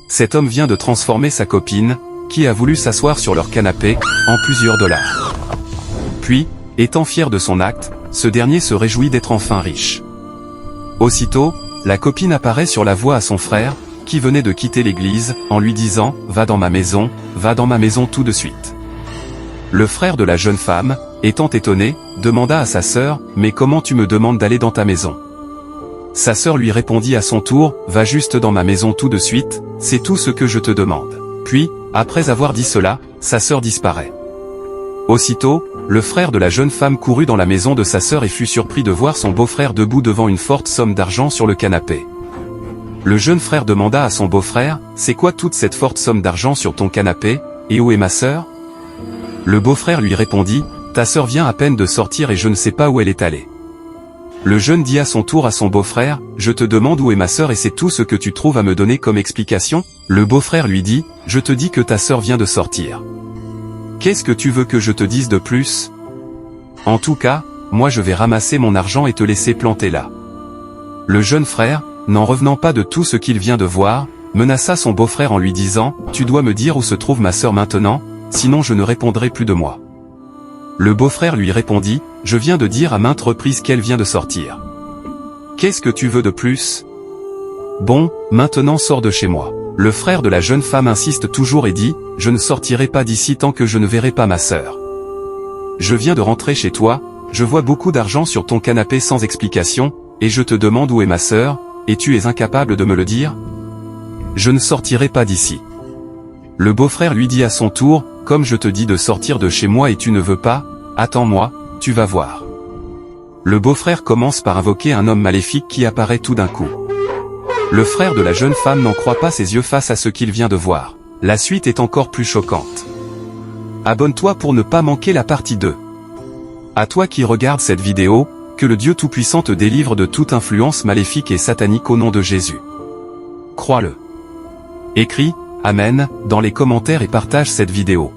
Cet homme vient de transformer sa copine, qui a voulu s'asseoir sur leur canapé, en plusieurs dollars. Puis, étant fier de son acte, ce dernier se réjouit d'être enfin riche. Aussitôt, la copine apparaît sur la voie à son frère, qui venait de quitter l'église, en lui disant « Va dans ma maison tout de suite ». Le frère de la jeune femme, étant étonné, demanda à sa sœur « Mais comment tu me demandes d'aller dans ta maison ?» Sa sœur lui répondit à son tour « Va juste dans ma maison tout de suite, c'est tout ce que je te demande ». Puis, après avoir dit cela, sa sœur disparaît. Aussitôt, le frère de la jeune femme courut dans la maison de sa sœur et fut surpris de voir son beau-frère debout devant une forte somme d'argent sur le canapé. Le jeune frère demanda à son beau-frère « C'est quoi toute cette forte somme d'argent sur ton canapé, et où est ma sœur ?» Le beau-frère lui répondit « Ta sœur vient à peine de sortir et je ne sais pas où elle est allée. » Le jeune dit à son tour à son beau-frère « Je te demande où est ma sœur et c'est tout ce que tu trouves à me donner comme explication ?» Le beau-frère lui dit « Je te dis que ta sœur vient de sortir. Qu'est-ce que tu veux que je te dise de plus? En tout cas, moi je vais ramasser mon argent et te laisser planter là. » Le jeune frère, n'en revenant pas de tout ce qu'il vient de voir, menaça son beau-frère en lui disant « Tu dois me dire où se trouve ma sœur maintenant, sinon je ne répondrai plus de moi. » Le beau-frère lui répondit « Je viens de dire à maintes reprises qu'elle vient de sortir. Qu'est-ce que tu veux de plus? Bon, maintenant sors de chez moi. » Le frère de la jeune femme insiste toujours et dit « Je ne sortirai pas d'ici tant que je ne verrai pas ma sœur. Je viens de rentrer chez toi, je vois beaucoup d'argent sur ton canapé sans explication, et je te demande où est ma sœur, et tu es incapable de me le dire? Je ne sortirai pas d'ici. » Le beau-frère lui dit à son tour « Comme je te dis de sortir de chez moi et tu ne veux pas, attends-moi, tu vas voir. » Le beau-frère commence par invoquer un homme maléfique qui apparaît tout d'un coup. Le frère de la jeune femme n'en croit pas ses yeux face à ce qu'il vient de voir. La suite est encore plus choquante. Abonne-toi pour ne pas manquer la partie 2. À toi qui regardes cette vidéo, que le Dieu Tout-Puissant te délivre de toute influence maléfique et satanique au nom de Jésus. Crois-le. Écris « Amen » dans les commentaires et partage cette vidéo.